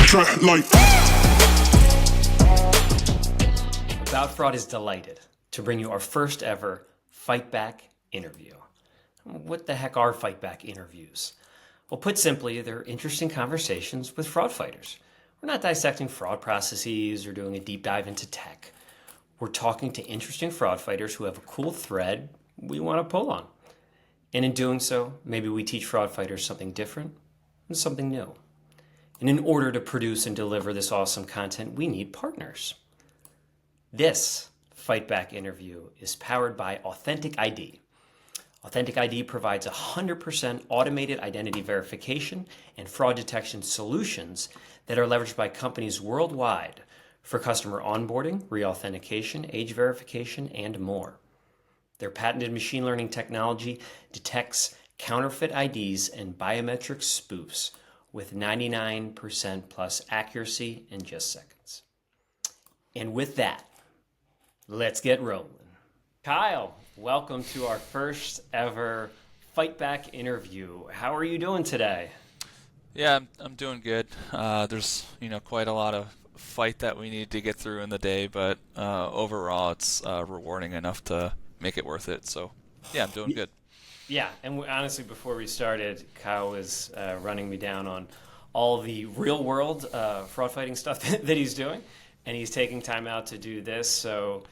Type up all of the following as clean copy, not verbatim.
Try like. About Fraud is delighted to bring you our first ever Fight Back interview. What the heck are Fight Back interviews? Well, put simply, they're interesting conversations with fraud fighters. We're not dissecting fraud processes or doing a deep dive into tech. We're talking to interesting fraud fighters who have a cool thread we want to pull on. And in doing so, maybe we teach fraud fighters something different and something new. And in order to produce and deliver this awesome content, we need partners. This Fight Back interview is powered by Authentic ID. Authentic ID provides 100% automated identity verification and fraud detection solutions that are leveraged by companies worldwide for customer onboarding, re-authentication, age verification, and more. Their patented machine learning technology detects counterfeit IDs and biometric spoofs with 99% plus accuracy in just seconds. And with that, let's get rolling. Kyle, welcome to our first ever Fight Back interview. How are you doing today? Yeah, I'm doing good. There's quite a lot of fight that we need to get through in the day, but overall it's rewarding enough to make it worth it. So yeah, I'm doing good. Yeah, and honestly, before we started, Kyle was running me down on all the real world fraud fighting stuff that he's doing, and he's taking time out to do this. So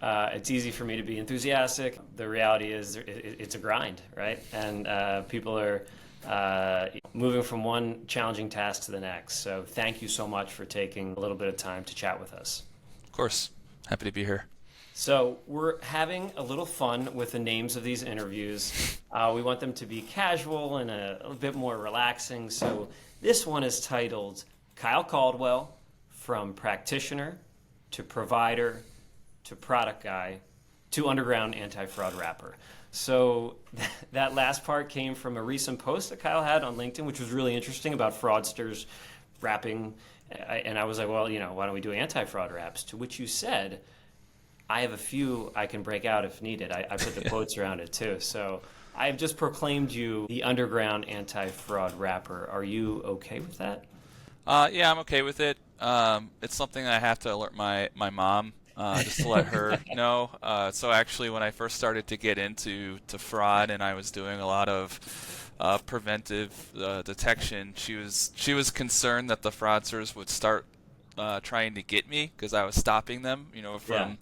it's easy for me to be enthusiastic. The reality is it's a grind, right? And people are moving from one challenging task to the next. So thank you so much for taking a little bit of time to chat with us. Of course, happy to be here. So we're having a little fun with the names of these interviews. We want them to be casual and a bit more relaxing. So this one is titled Kyle Caldwell, from Practitioner to Provider to Product Guy to Underground Anti-Fraud Rapper. So that last part came from a recent post that Kyle had on LinkedIn, which was really interesting, about fraudsters rapping. And I was like, well, why don't we do anti-fraud raps? To which you said, I have a few I can break out if needed. I put the quotes around it too. So I've just proclaimed you the underground anti-fraud rapper. Are you okay with that? Yeah, I'm okay with it. It's something I have to alert my mom just to let her know. So actually, when I first started to get into fraud and I was doing a lot of preventive detection, she was concerned that the fraudsters would start trying to get me because I was stopping them, from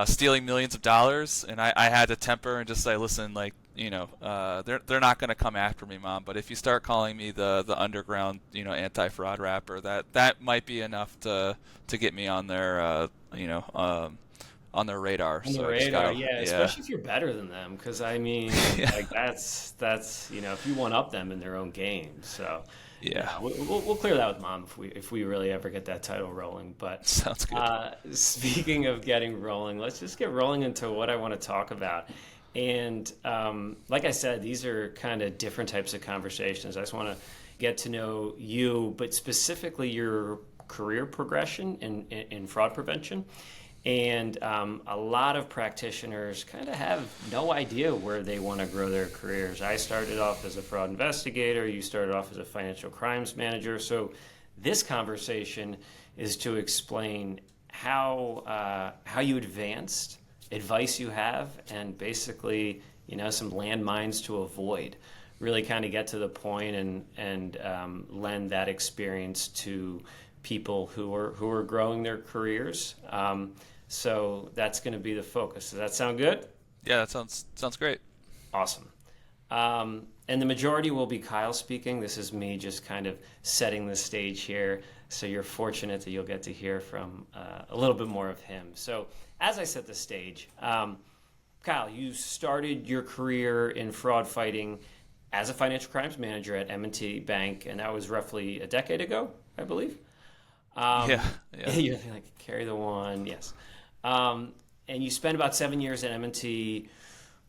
stealing millions of dollars. And I had to temper and just say, listen, they're not going to come after me, Mom. But if you start calling me the underground, anti-fraud rapper, that might be enough to get me on their, on their radar. On the radar, especially if you're better than them, because that's if you one up them in their own game. So we'll clear that with Mom if we really ever get that title rolling. But sounds good. Speaking of getting rolling, let's just get rolling into what I want to talk about. And like I said, these are kind of different types of conversations. I just want to get to know you, but specifically your career progression in fraud prevention. And a lot of practitioners kind of have no idea where they want to grow their careers. I started off as a fraud investigator. You started off as a financial crimes manager. So this conversation is to explain how you advanced, advice you have, and basically some landmines to avoid. Really kind of get to the point and lend that experience to people who are growing their careers. So that's going to be the focus. Does that sound good? Yeah, that sounds great. Awesome. And the majority will be Kyle speaking. This is me just kind of setting the stage here. So you're fortunate that you'll get to hear from a little bit more of him. So as I set the stage, Kyle, you started your career in fraud fighting as a financial crimes manager at M&T Bank, and that was roughly a decade ago, I believe. Yeah. You're like, carry the one, yes. And you spent about 7 years at M&T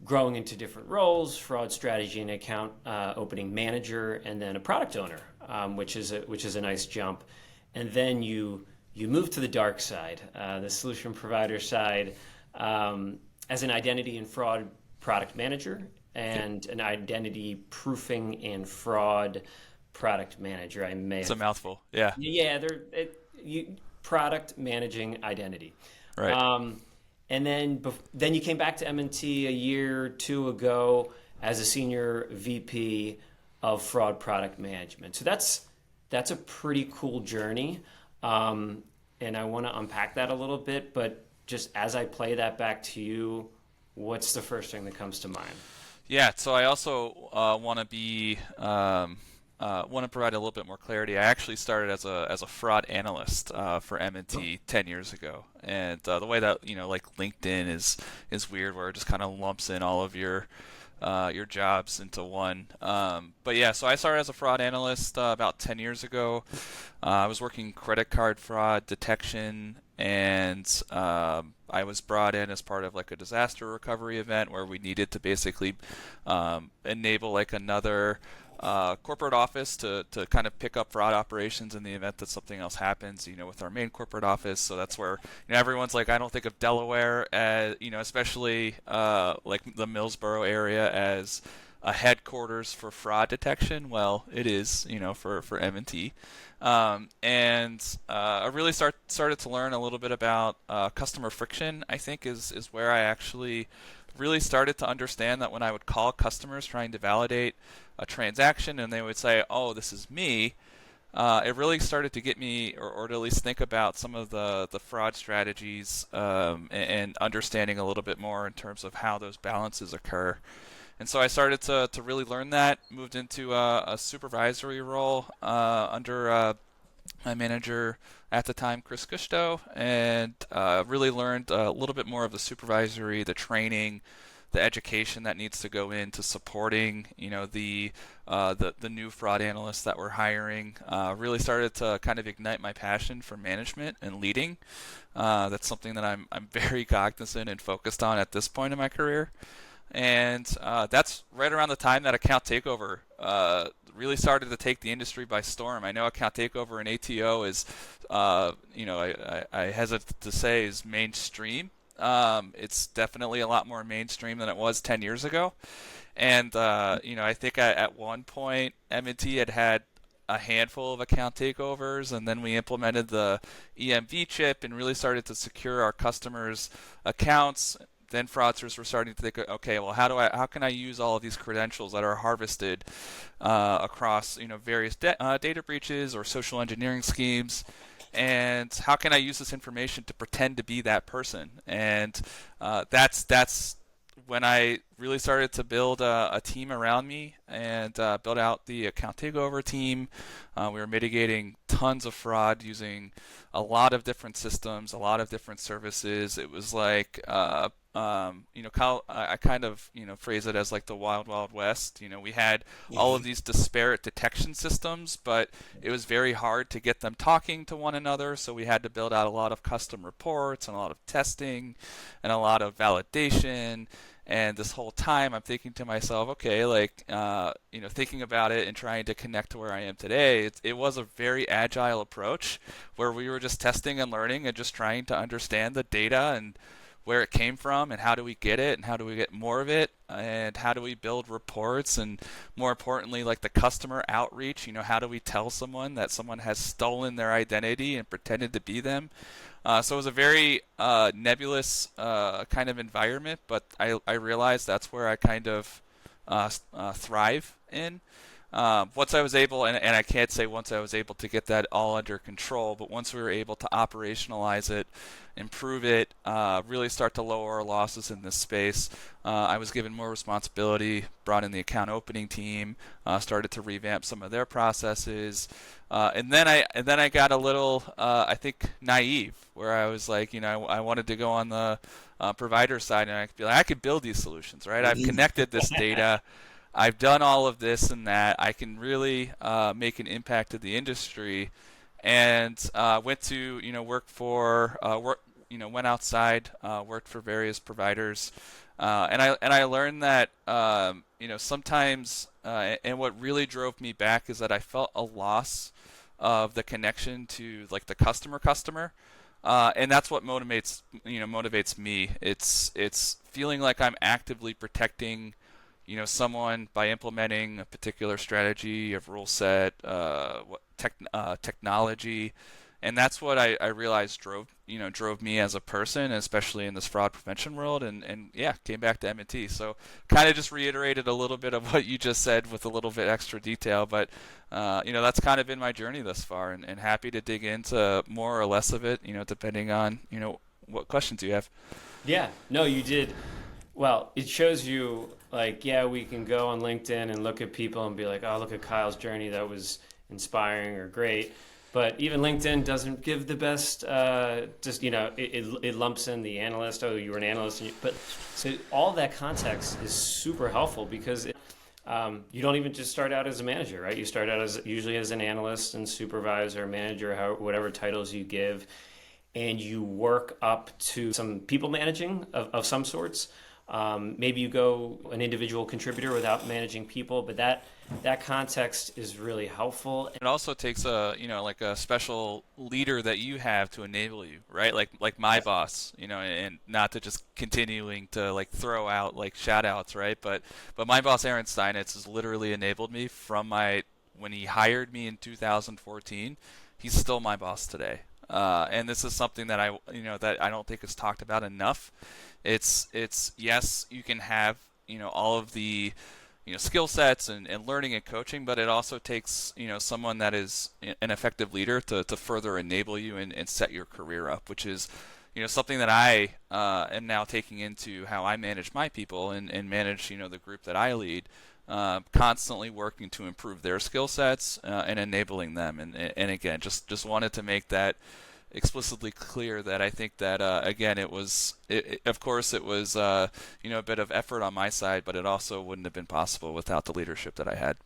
growing into different roles: fraud strategy and account opening manager, and then a product owner, which is a nice jump. And then you moved to the dark side, the solution provider side, as an identity and fraud product manager and an identity proofing and fraud product manager. I may It's a have, mouthful. Yeah. yeah, product managing identity. Right. Um, and then you came back to M&T a year or two ago as a senior VP of fraud product management. So that's a pretty cool journey. And I want to unpack that a little bit, but just as I play that back to you, what's the first thing that comes to mind? Yeah, so I also want to provide a little bit more clarity. I actually started as a fraud analyst for M&T 10 years ago, and the way that like LinkedIn is weird, where it just kind of lumps in all of your jobs into one. But yeah, so I started as a fraud analyst about 10 years ago. I was working credit card fraud detection, and I was brought in as part of like a disaster recovery event where we needed to basically enable like another corporate office to kind of pick up fraud operations in the event that something else happens, with our main corporate office. So that's where everyone's like, I don't think of Delaware as, especially like the Millsboro area as a headquarters for fraud detection. Well, it is, for M&T. And I really started to learn a little bit about customer friction, I think is where I actually really started to understand that when I would call customers trying to validate a transaction and they would say, oh, this is me, it really started to get me, or to at least think about some of the fraud strategies, and understanding a little bit more in terms of how those balances occur. And so I started to really learn that, moved into a supervisory role under my manager at the time, Chris Gusto, and really learned a little bit more of the supervisory, the training, the education that needs to go into supporting, the new fraud analysts that we're hiring. Really started to kind of ignite my passion for management and leading. That's something that I'm very cognizant and focused on at this point in my career. And that's right around the time that account takeover really started to take the industry by storm. I know account takeover and ATO is, I hesitate to say is mainstream. It's definitely a lot more mainstream than it was 10 years ago. And, I think at one point M&T had a handful of account takeovers, and then we implemented the EMV chip and really started to secure our customers' accounts. Then fraudsters were starting to think, okay, well, how can I use all of these credentials that are harvested across various data breaches or social engineering schemes, and how can I use this information to pretend to be that person? And that's when I really started to build a team around me and build out the account takeover team. We were mitigating tons of fraud using a lot of different systems, a lot of different services. It was like Kyle, I kind of phrase it as like the wild wild west. We had all of these disparate detection systems, but it was very hard to get them talking to one another. So we had to build out a lot of custom reports and a lot of testing and a lot of validation. And this whole time, I'm thinking to myself, okay, like thinking about it and trying to connect to where I am today. It was a very agile approach where we were just testing and learning and just trying to understand the data and where it came from and how do we get it and how do we get more of it and how do we build reports, and more importantly, like the customer outreach. How do we tell someone that someone has stolen their identity and pretended to be them? So it was a very nebulous kind of environment, but I realized that's where I kind of thrive in. Once I was able, and I can't say once I was able to get that all under control, but once we were able to operationalize it, improve it, really start to lower our losses in this space, I was given more responsibility, brought in the account opening team, started to revamp some of their processes, and then I got a little, I think, naive, where I was like, I wanted to go on the provider side, and I could be like, I could build these solutions, right? I've connected this data. I've done all of this and that. I can really make an impact to the industry, and went to work for went outside, worked for various providers, and I learned that sometimes, and what really drove me back is that I felt a loss of the connection to like the customer, and that's what motivates me. It's feeling like I'm actively protecting someone by implementing a particular strategy of rule set, technology, and that's what I realized drove me as a person, especially in this fraud prevention world, and yeah, came back to M&T. So kind of just reiterated a little bit of what you just said with a little bit extra detail, but that's kind of been my journey thus far, and happy to dig into more or less of it, depending on what questions you have. Yeah, no, you did. Well, it shows you like, yeah, we can go on LinkedIn and look at people and be like, oh, look at Kyle's journey. That was inspiring or great. But even LinkedIn doesn't give the best, just, it lumps in the analyst. Oh, you were an analyst. But so all that context is super helpful because you don't even just start out as a manager, right? You start out as usually as an analyst and supervisor, manager, whatever titles you give, and you work up to some people managing of some sorts. Maybe you go an individual contributor without managing people, but that context is really helpful. It also takes like a special leader that you have to enable you, right? Like my boss, and not to just continuing to like throw out like shout outs, right? But my boss Aaron Steinitz has literally enabled me from when he hired me in 2014. He's still my boss today. And this is something that I don't think is talked about enough. It's yes, you can have all of the skill sets and learning and coaching, but it also takes someone that is an effective leader to further enable you and set your career up, which is something that I am now taking into how I manage my people and manage the group that I lead. Constantly working to improve their skill sets and enabling them, and again, just wanted to make that explicitly clear that I think that again of course it was a bit of effort on my side, but it also wouldn't have been possible without the leadership that I had.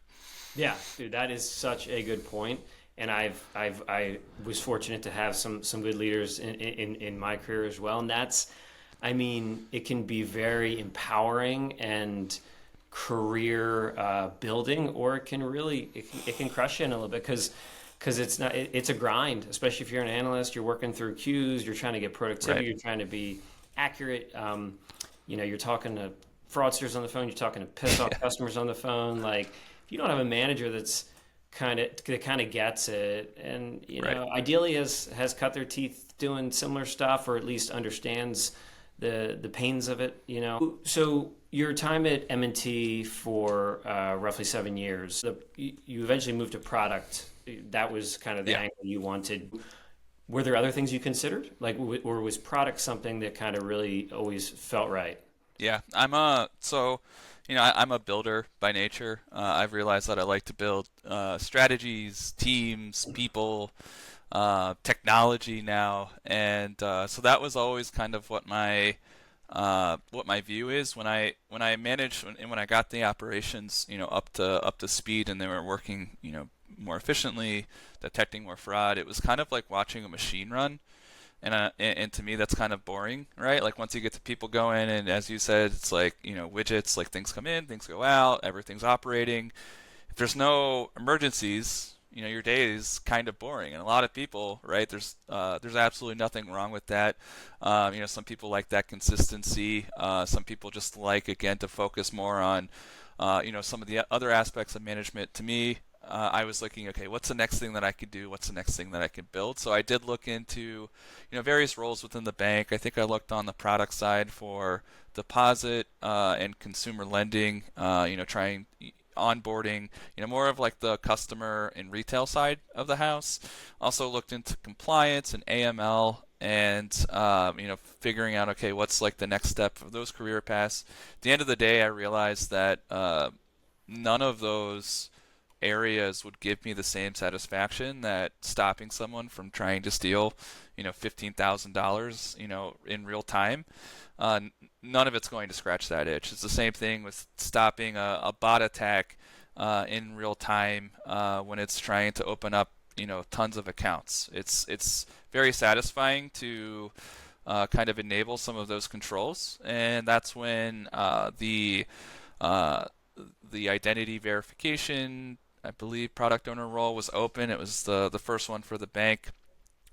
Yeah, dude, that is such a good point. And I was fortunate to have some good leaders in my career as well. And it can be very empowering and career building, or it can crush you in a little bit because it's a grind, especially if you're an analyst. You're working through queues, you're trying to get productivity, Right. you're trying to be accurate. You're talking to fraudsters on the phone, you're talking to pissed off customers on the phone. Like, if you don't have a manager that kind of gets it, and Right. ideally has cut their teeth doing similar stuff, or at least understands the pains of it. So your time at M&T for roughly 7 years, you eventually moved to product. That was kind of the Yeah. angle you wanted. Were there other things you considered, like, or was product something that kind of really always felt right? Yeah, I'm a builder by nature. I've realized that I like to build strategies, teams, people, technology now, and so that was always kind of what my view is when I managed and when I got the operations up to speed and they were working more efficiently, detecting more fraud. It was kind of like watching a machine run. And to me, that's kind of boring, right? Like, once you get the people going, and as you said, it's like widgets, like things come in, things go out, everything's operating. If there's no emergencies, your day is kind of boring. And a lot of people, right? There's absolutely nothing wrong with that. Some people like that consistency. Some people just like, again, to focus more on some of the other aspects of management. To me, I was looking, okay, what's the next thing that I could do? What's the next thing that I can build? So I did look into, various roles within the bank. I think I looked on the product side for deposit and consumer lending, trying onboarding, more of like the customer and retail side of the house. Also looked into compliance and AML and, figuring out, okay, what's like the next step of those career paths. At the end of the day, I realized that none of those areas would give me the same satisfaction that stopping someone from trying to steal, $15,000, in real time. None of it's going to scratch that itch. It's the same thing with stopping a bot attack in real time when it's trying to open up, tons of accounts. It's very satisfying to kind of enable some of those controls, and that's when the identity verification, I believe, product owner role was open. It was the first one for the bank,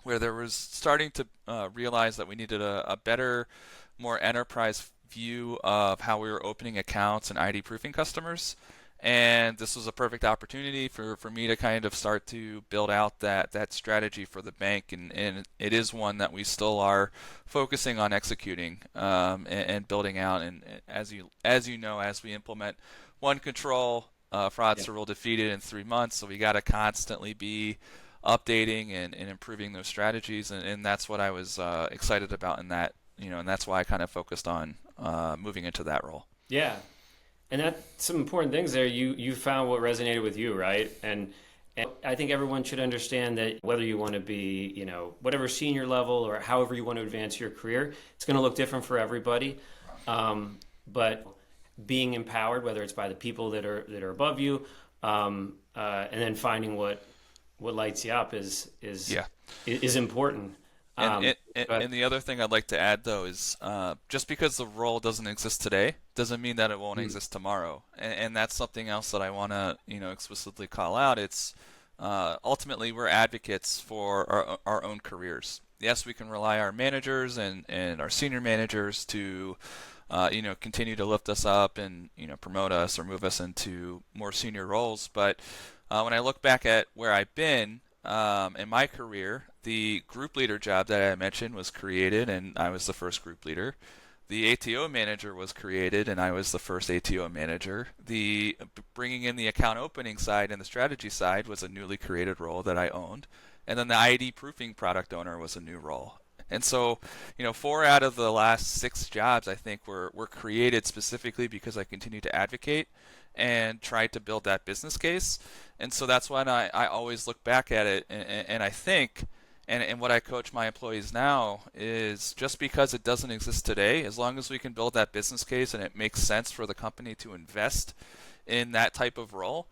where there was starting to realize that we needed a better, more enterprise view of how we were opening accounts and ID proofing customers. And this was a perfect opportunity for me to kind of start to build out that strategy for the bank. And it is one that we still are focusing on executing and building out. And as you know, as we implement one control, fraudster rule defeated in 3 months. So we got to constantly be updating and improving those strategies. And that's what I was excited about in that, and that's why I kind of focused on moving into that role. Yeah. And that's some important things there. You found what resonated with you, right? And I think everyone should understand that whether you want to be, whatever senior level or however you want to advance your career, it's going to look different for everybody. But being empowered, whether it's by the people that are above you, and then finding what lights you up is important. And the other thing I'd like to add, though, is just because the role doesn't exist today doesn't mean that it won't exist tomorrow. And that's something else that I want to, explicitly call out. It's ultimately we're advocates for our own careers. Yes, we can rely on our managers and our senior managers to, continue to lift us up and, promote us or move us into more senior roles. But when I look back at where I've been, in my career, the group leader job that I mentioned was created, and I was the first group leader. The ATO manager was created, and I was the first ATO manager. The bringing in the account opening side and the strategy side was a newly created role that I owned, and then the ID proofing product owner was a new role. And so, 4 out of the last 6 jobs I think were created specifically because I continued to advocate and tried to build that business case. And so that's when I always look back at it and I think, and what I coach my employees now is just because it doesn't exist today, as long as we can build that business case and it makes sense for the company to invest in that type of role,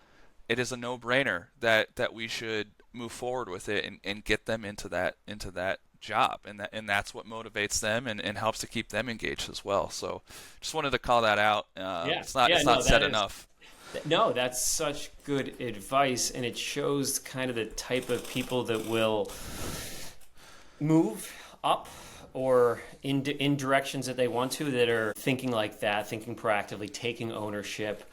it is a no-brainer that we should move forward with it and get them into that job, and that's what motivates them and helps to keep them engaged as well. So just wanted to call that out. It's not said enough. No, that's such good advice, and it shows kind of the type of people that will move up or in directions that they want to, that are thinking like that, thinking proactively, taking ownership.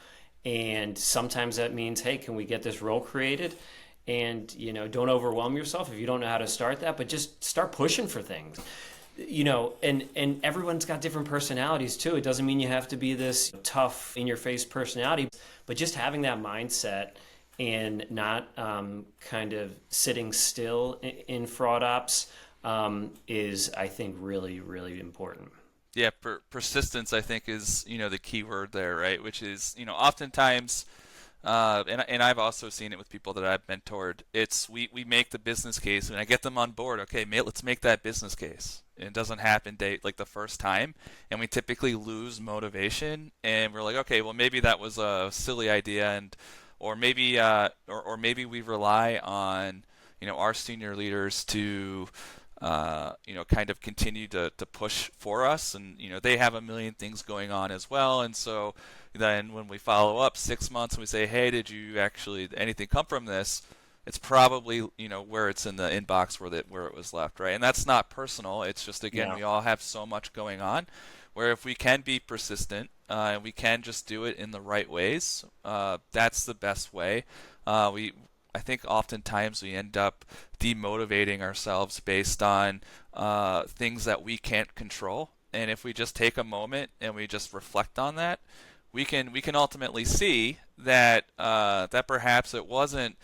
And sometimes that means, hey, can we get this role created? And, don't overwhelm yourself if you don't know how to start that, but just start pushing for things. And everyone's got different personalities too. It doesn't mean you have to be this tough, in-your-face personality, but just having that mindset and not kind of sitting still in fraud ops is, I think, really, really important. Yeah, persistence, I think, is, the key word there, right? Which is, oftentimes, and I've also seen it with people that I've mentored. It's we make the business case and I get them on board. Okay, let's make that business case. It doesn't happen like the first time, and we typically lose motivation. And we're like, okay, well maybe that was a silly idea, or maybe we rely on our senior leaders to kind of continue to push for us, and they have a million things going on as well, and so then when we follow up 6 months and we say, hey, did you actually anything come from this? It's probably where it's in the inbox where it was left, right? And that's not personal. It's just, again, we all have so much going on, where if we can be persistent and we can just do it in the right ways, that's the best way. I think oftentimes we end up demotivating ourselves based on things that we can't control. And if we just take a moment and we just reflect on that, we can ultimately see that that perhaps it wasn't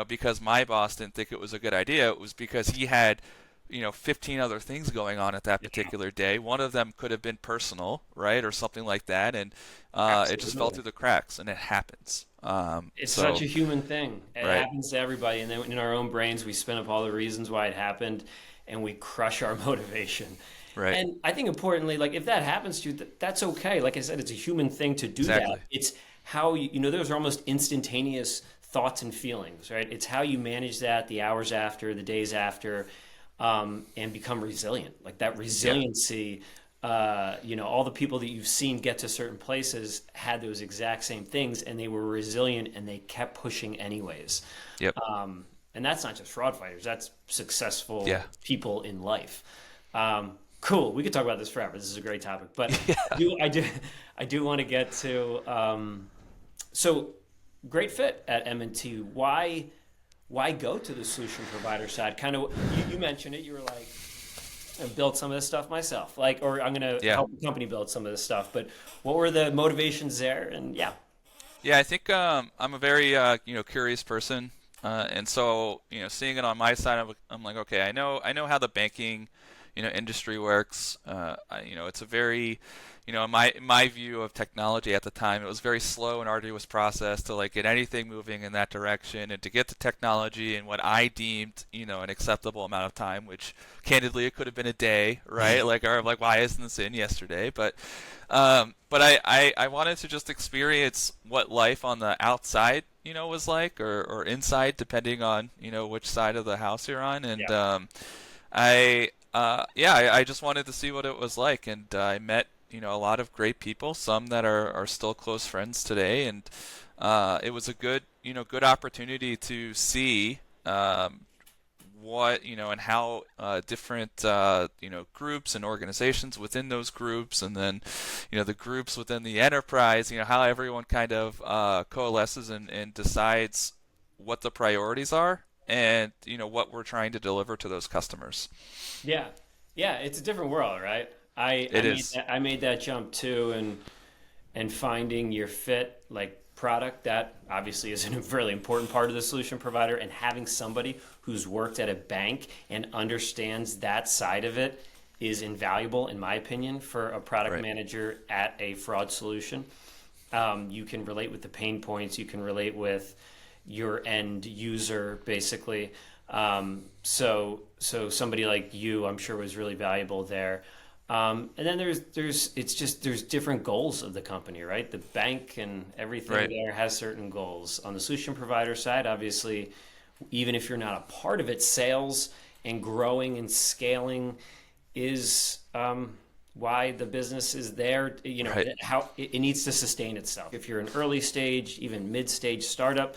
because my boss didn't think it was a good idea. It was because he had 15 other things going on at that particular day. One of them could have been personal, right, or something like that, and it just fell through the cracks, and it happens. It's such a human thing. It happens to everybody, and then in our own brains, we spin up all the reasons why it happened, and we crush our motivation. Right. And I think importantly, like if that happens to you, that's okay. Like I said, it's a human thing to do that. It's how those are almost instantaneous thoughts and feelings, right? It's how you manage that the hours after, the days after, and become resilient. Like that resiliency, all the people that you've seen get to certain places had those exact same things, and they were resilient and they kept pushing anyways. Yep. And that's not just fraud fighters, that's successful people in life. Cool. We could talk about this forever. This is a great topic, but Yeah. I do, I do want to get to. So, great fit at M&T. Why go to the solution provider side? Kind of, you mentioned it. You were like, I built some of this stuff myself, like, or I'm going to Yeah. help the company build some of this stuff. But what were the motivations there? And yeah, Yeah, I think I'm a very curious person, and so seeing it on my side, I'm like, okay, I know how the banking industry works. It's a very in my view of technology at the time, it was very slow and arduous process to like get anything moving in that direction, and to get the technology in what I deemed an acceptable amount of time, which candidly it could have been a day, right? Like, or like, why isn't this in yesterday? But I wanted to just experience what life on the outside, was like, or inside, depending on, which side of the house you're on. And yeah, I just wanted to see what it was like. And I met, a lot of great people, some that are still close friends today. And it was a good opportunity to see what and how different groups and organizations within those groups, and then the groups within the enterprise, how everyone kind of coalesces and decides what the priorities are, and what we're trying to deliver to those customers. yeah, yeah. It's a different world, right? I It I made is. that jump too, and finding your fit like product, that obviously is a really important part of the solution provider, and having somebody who's worked at a bank and understands that side of it is invaluable in my opinion for a product Right. manager at a fraud solution. You can relate with the pain points, you can relate with your end user basically. So somebody like you, I'm sure, was really valuable there. And then there's different goals of the company, right? The bank and everything Right. there has certain goals. On the solution provider side, obviously, even if you're not a part of it, sales and growing and scaling is why the business is there. Right. How it needs to sustain itself. If you're an early stage, even mid stage startup,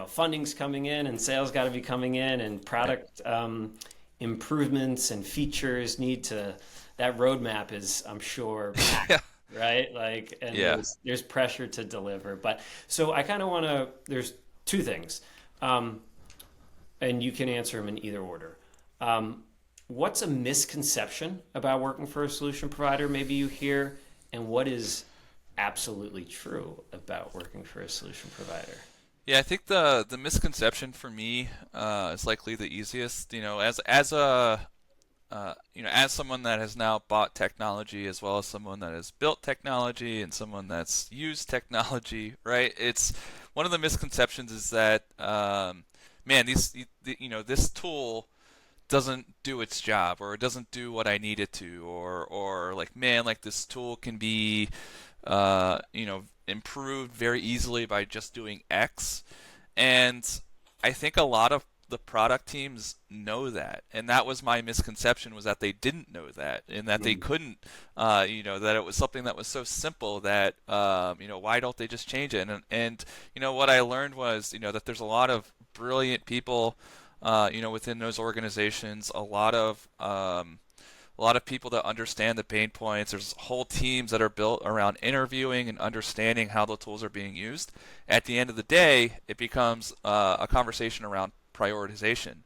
funding's coming in and sales got to be coming in, and Right. product improvements and features need to. That roadmap is, I'm sure, packed, Yeah. right? Like, and Yeah. there's pressure to deliver. But so I kind of want to. There's two things, um, and you can answer them in either order. Um, what's a misconception about working for a solution provider? Maybe you hear, and what is absolutely true about working for a solution provider? Yeah, I think the misconception for me is likely the easiest. As someone that has now bought technology, as well as someone that has built technology and someone that's used technology, right? It's one of the misconceptions is that, man, this tool doesn't do its job, or it doesn't do what I need it to, or like, man, like this tool can be, improved very easily by just doing X. And I think a lot of the product teams know that, and that was my misconception, was that they didn't know that, and that they Mm. couldn't, that it was something that was so simple that, why don't they just change it? And what I learned was, that there's a lot of brilliant people, within those organizations, a lot of people that understand the pain points. There's whole teams that are built around interviewing and understanding how the tools are being used. At the end of the day, it becomes a conversation around prioritization.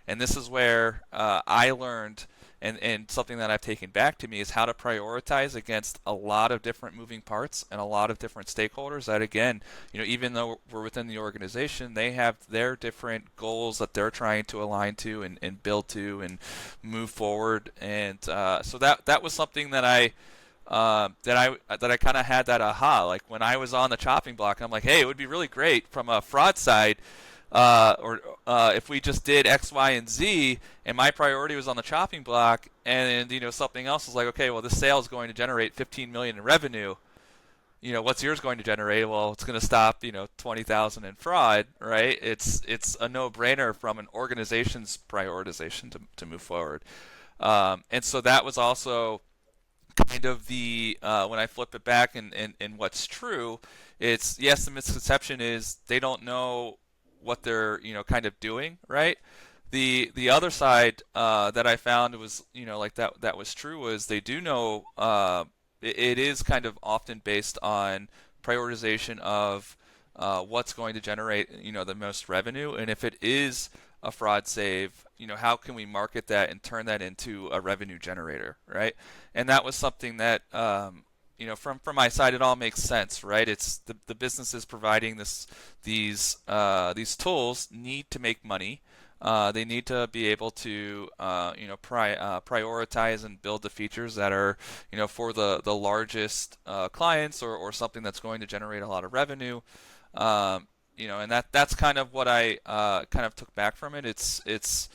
And this is where I learned, and something that I've taken back to me, is how to prioritize against a lot of different moving parts and a lot of different stakeholders that, again, even though we're within the organization, they have their different goals that they're trying to align to and build to and move forward. And so that was something that I kind of had that aha, like when I was on the chopping block. I'm like, hey, it would be really great from a fraud side, or if we just did X, Y, and Z, and my priority was on the chopping block, and something else was like, okay, well, this sale is going to generate 15 million in revenue. What's yours going to generate? Well, it's going to stop 20,000 in fraud, right? It's a no-brainer from an organization's prioritization to move forward. And so that was also kind of the when I flip it back, and what's true, it's, yes, the misconception is they don't know what they're kind of doing, right? The other side that I found was, like that was true, was they do know it is kind of often based on prioritization of what's going to generate, the most revenue, and if it is a fraud save, how can we market that and turn that into a revenue generator, right? And that was something that from my side, it all makes sense, right? It's the businesses providing these tools need to make money. They need to be able to, prioritize and build the features that are, for the largest clients, or something that's going to generate a lot of revenue. And that's kind of what I kind of took back from it. It's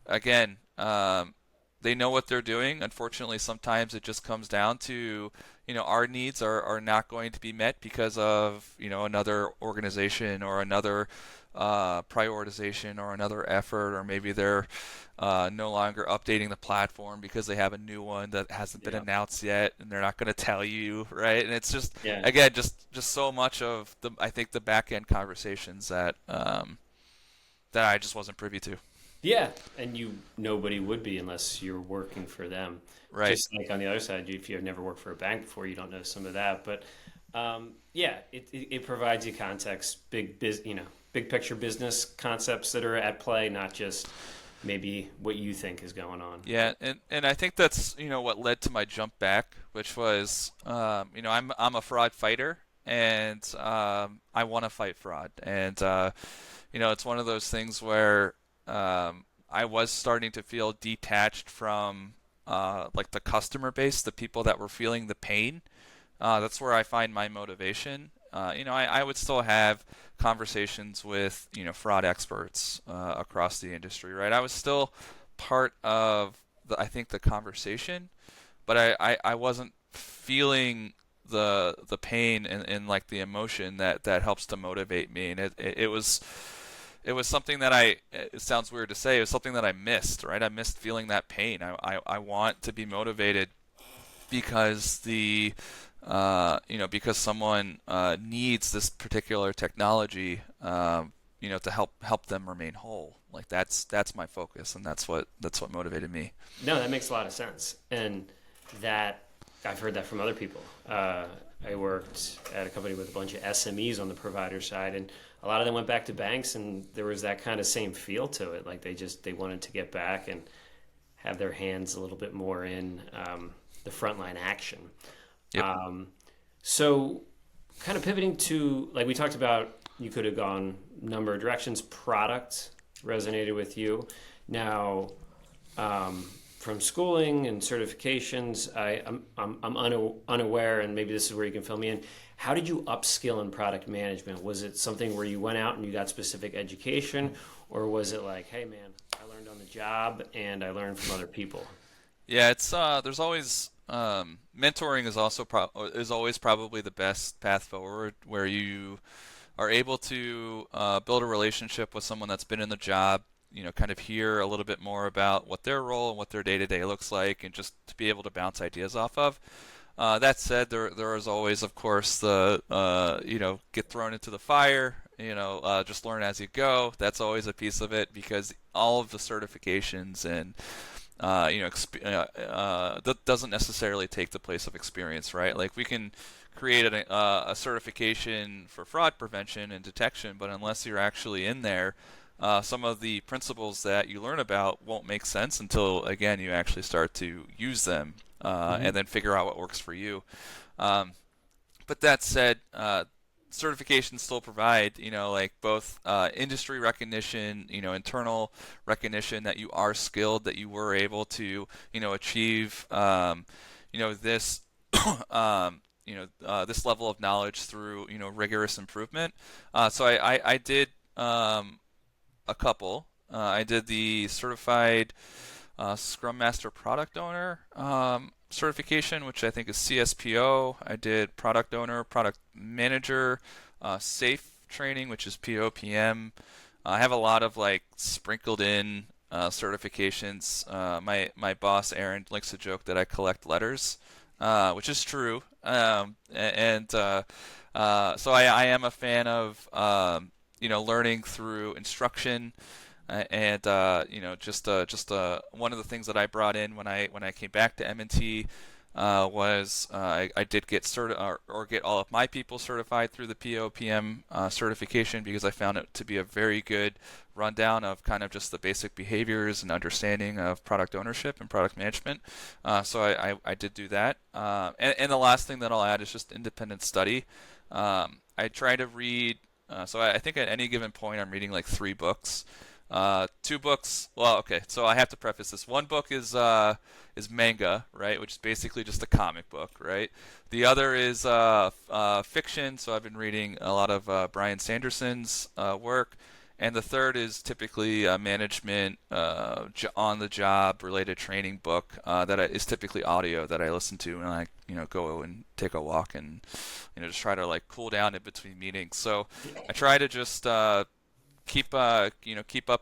again, they know what they're doing. Unfortunately, sometimes it just comes down to, our needs are not going to be met because of, another organization or another prioritization or another effort, or maybe they're no longer updating the platform because they have a new one that hasn't been Yeah. announced yet, and they're not going to tell you, right? And it's just, Yeah. again, just so much of I think the back end conversations that that I just wasn't privy to. Yeah, and nobody would be unless you're working for them. Right. Just like on the other side, if you've never worked for a bank before, you don't know some of that. But yeah, it provides you context, big picture business concepts that are at play, not just maybe what you think is going on. Yeah, and I think that's, what led to my jump back, which was, I'm a fraud fighter, and I want to fight fraud, and it's one of those things where I was starting to feel detached from like the customer base, the people that were feeling the pain. That's where I find my motivation. I would still have conversations with, fraud experts across the industry, right? I was still part of I think the conversation, but I wasn't feeling the pain and like the emotion that helps to motivate me, and it was something that it sounds weird to say, it was something that I missed, right? I missed feeling that pain. I want to be motivated because because someone needs this particular technology, to help them remain whole. Like that's my focus, and that's what motivated me. No, that makes a lot of sense, and that I've heard that from other people. I worked at a company with a bunch of SMEs on the provider side, and a lot of them went back to banks, and there was that kind of same feel to it. Like they wanted to get back and have their hands a little bit more in the frontline action. Yep. So, kind of pivoting to, like we talked about, you could have gone a number of directions. Product resonated with you. Now, from schooling and certifications, I'm unaware, and maybe this is where you can fill me in. How did you upskill in product management? Was it something where you went out and you got specific education, or was it like, hey man, I learned on the job and I learned from other people? Yeah, it's there's always mentoring is always probably the best path forward, where you are able to build a relationship with someone that's been in the job, kind of hear a little bit more about what their role and what their day-to-day looks like, and just to be able to bounce ideas off of. That said, there is always, of course, the get thrown into the fire. Just learn as you go. That's always a piece of it, because all of the certifications and that doesn't necessarily take the place of experience, right? Like we can create a certification for fraud prevention and detection, but unless you're actually in there, some of the principles that you learn about won't make sense until, again, you actually start to use them, and then figure out what works for you. But that said, certifications still provide, like both industry recognition, internal recognition that you are skilled, that you were able to, achieve, this, this level of knowledge through, rigorous improvement. So I did a couple. I did the certified Scrum Master Product Owner certification, which I think is CSPO. I did Product Owner, Product Manager, SAFE training, which is POPM. I have a lot of like sprinkled in certifications. My boss Aaron likes to joke that I collect letters, which is true. So I am a fan of learning through instruction. And one of the things that I brought in when I came back to M&T was I did get or get all of my people certified through the POPM certification, because I found it to be a very good rundown of kind of just the basic behaviors and understanding of product ownership and product management. So I did do that. And the last thing that I'll add is just independent study. I try to read. So I think at any given point I'm reading like 3 books. 2 books. Well, okay. So I have to preface this. One book is manga, right, which is basically just a comic book, right? The other is fiction. So I've been reading a lot of Brian Sanderson's work, and the third is typically a management on-the-job related training book is typically audio that I listen to when I go and take a walk and just try to like cool down in between meetings. So I try to just keep up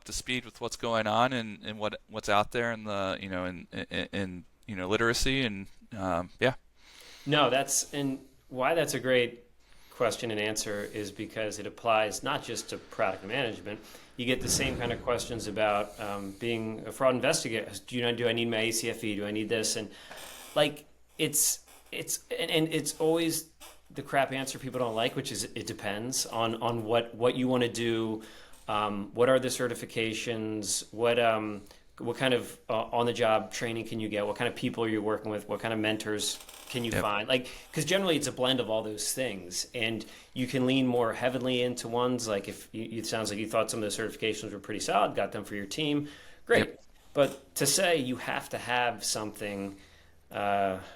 to speed with what's going on and what's out there in the in literacy and yeah. No, and why that's a great question and answer is because it applies not just to product management. You get the same kind of questions about being a fraud investigator. Do I need my ACFE? Do I need this? And like and it's always the crap answer people don't like, which is it depends on what you want to do. What are the certifications? What kind of on-the-job training can you get? What kind of people are you working with? What kind of mentors can you find? Like, because generally it's a blend of all those things, and you can lean more heavily into ones. Like, it sounds like you thought some of the certifications were pretty solid, got them for your team, great. Yep. But to say you have to have something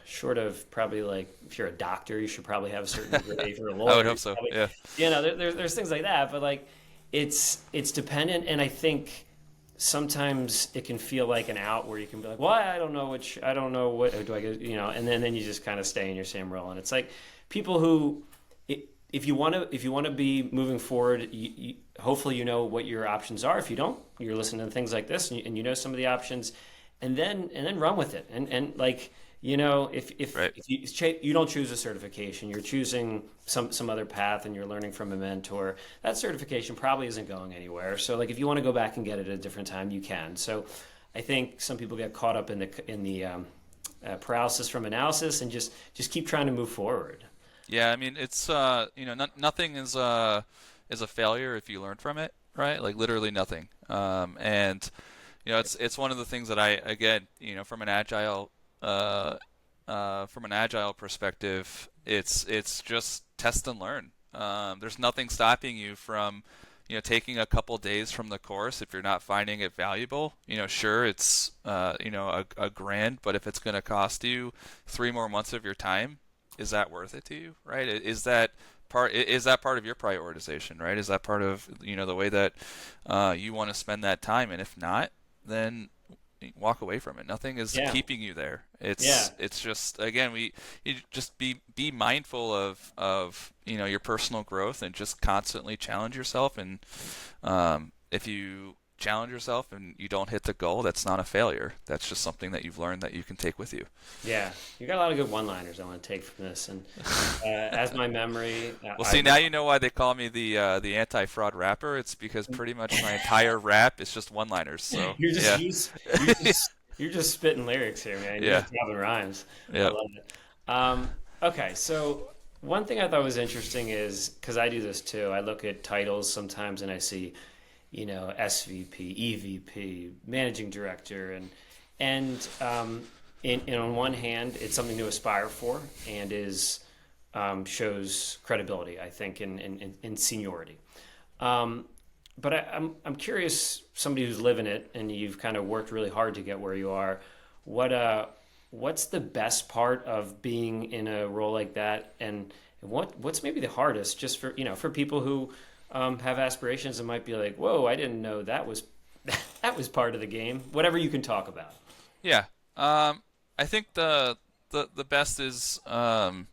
short of probably like if you're a doctor, you should probably have a certain degree. If you're a lawyer, I would hope so. Probably, yeah. There's things like that, but like. It's dependent, and I think sometimes it can feel like an out where you can be like, well, I don't know what do I get, and then you just kind of stay in your same role. And it's like people who, if you want to be moving forward, hopefully you know what your options are. If you don't, you're listening to things like this, and you know some of the options, and then run with it, and like. If you don't choose a certification, you're choosing some other path and you're learning from a mentor, that certification probably isn't going anywhere. So like if you want to go back and get it at a different time, you can. So I think some people get caught up in the paralysis from analysis and just keep trying to move forward. Yeah, I mean it's nothing is a failure if you learn from it, right? Like literally nothing. And it's one of the things that again, from an agile perspective, it's just test and learn. There's nothing stopping you from, taking a couple days from the course if you're not finding it valuable. Sure, it's a grand, but if it's going to cost you 3 more months of your time, is that worth it to you? Right? Is that part of your prioritization? Right? Is that part of the way that you want to spend that time? And if not, then walk away from it. Nothing is keeping you there. It's just, again, you just be mindful of your personal growth and just constantly challenge yourself. And if you challenge yourself and you don't hit the goal, that's not a failure. That's just something that you've learned that you can take with you. Yeah, you got a lot of good one-liners I want to take from this. And as my memory, now you know why they call me the anti-fraud rapper. It's because pretty much my entire rap is just one-liners. So you're just spitting lyrics here, man. You're just dropping rhymes. I love it. Okay, so one thing I thought was interesting is, because I do this too, I look at titles sometimes and I see SVP, EVP, managing director, and on one hand, it's something to aspire for and shows credibility, I think, in seniority. But I'm curious, somebody who's living it and you've kind of worked really hard to get where you are, what's the best part of being in a role like that, and what's maybe the hardest, just for people who have aspirations and might be like, whoa, I didn't know that was part of the game. Whatever you can talk about. Yeah, I think the best is I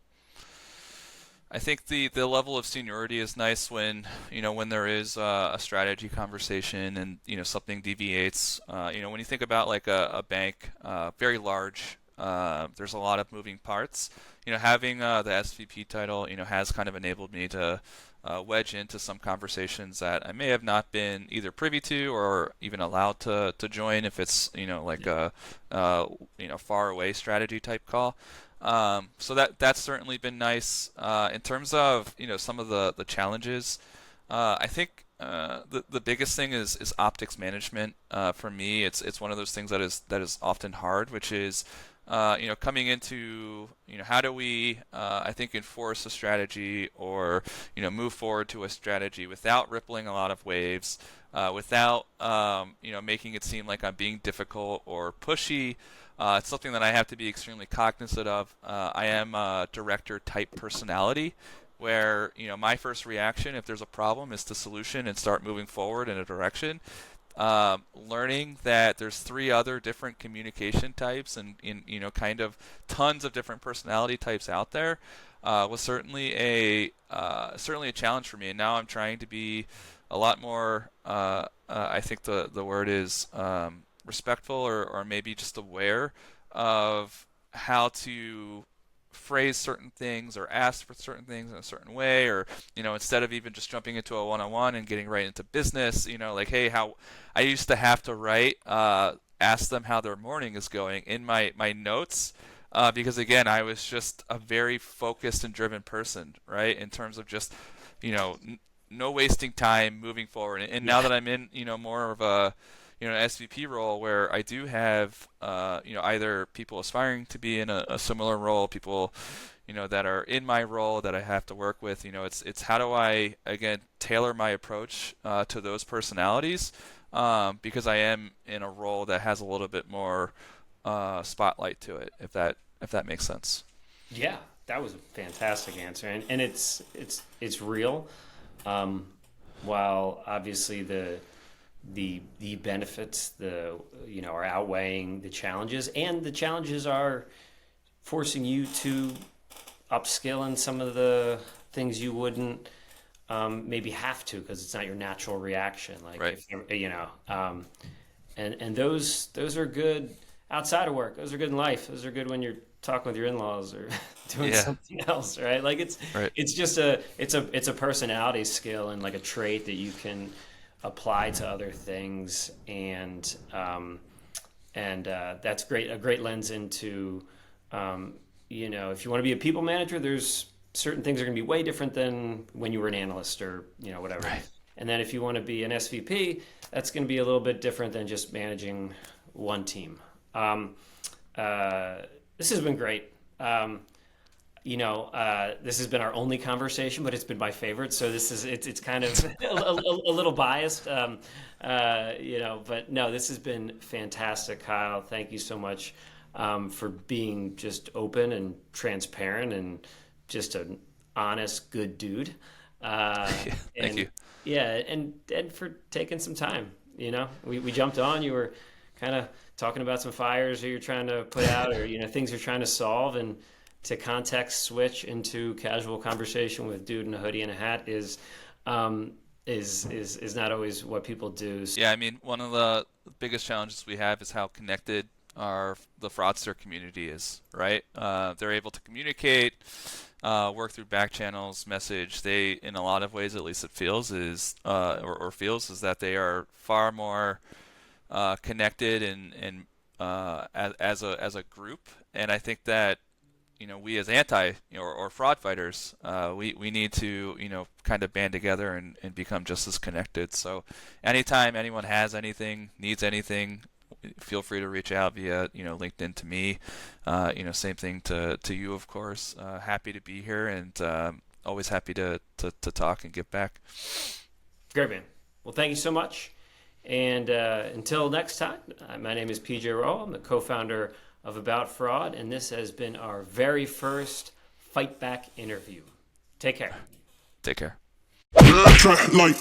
think the level of seniority is nice when there is a strategy conversation and something deviates. When you think about like a bank, very large, there's a lot of moving parts. Having the SVP title has kind of enabled me to wedge into some conversations that I may have not been either privy to or even allowed to join if it's like a far away strategy type call. So that's certainly been nice. In terms of some of the challenges, I think the biggest thing is optics management. For me, it's one of those things that is often hard, which is coming into how do we I think enforce a strategy or move forward to a strategy without rippling a lot of waves, without making it seem like I'm being difficult or pushy. It's something that I have to be extremely cognizant of. I am a director type personality where my first reaction if there's a problem is to solution and start moving forward in a direction. Learning that there's 3 other different communication types and kind of tons of different personality types out there was certainly a challenge for me. And now I'm trying to be a lot more I think the word is respectful or maybe just aware of how to phrase certain things or ask for certain things in a certain way, or instead of even just jumping into a one-on-one and getting right into business, like, hey, how I used to have to write ask them how their morning is going in my notes, because again I was just a very focused and driven person, right, in terms of just no wasting time moving forward. And now that I'm in more of a SVP role where I do have either people aspiring to be in a similar role, people that are in my role that I have to work with. It's how do I again tailor my approach to those personalities, because I am in a role that has a little bit more spotlight to it, if that makes sense. Yeah, that was a fantastic answer, and it's real. While obviously the benefits are outweighing the challenges, and the challenges are forcing you to upskill in some of the things you wouldn't maybe have to, because it's not your natural reaction, like right. And those are good outside of work. Those are good in life. Those are good when you're talking with your in-laws or doing something else, right? Like it's just a personality skill and like a trait that you can apply to other things, and that's great. A great lens into if you want to be a people manager, there's certain things are going to be way different than when you were an analyst or whatever. Right. And then if you want to be an SVP, that's going to be a little bit different than just managing one team. This has been great. This has been our only conversation, but it's been my favorite. So it's kind of a little biased, but no, this has been fantastic, Kyle. Thank you so much for being just open and transparent and just an honest, good dude. Thank you. Yeah, and for taking some time. We jumped on. You were kind of talking about some fires that you're trying to put out, or things you're trying to solve, and to context switch into casual conversation with dude in a hoodie and a hat is not always what people do. Yeah, I mean, one of the biggest challenges we have is how connected the fraudster community is, right? They're able to communicate, work through back channels, message. They, in a lot of ways, at least it feels, is that they are far more connected and as a group. And I think that we as or fraud fighters, we need to kind of band together and become just as connected. So anytime anyone has anything, needs anything, feel free to reach out via LinkedIn to me. Same thing to you, of course. Happy to be here, and always happy to talk and give back. Great, man. Well, thank you so much. And until next time, my name is PJ Rowe. I'm the co-founder of About Fraud, and this has been our very first Fight Back interview. Take care. Take care. Try like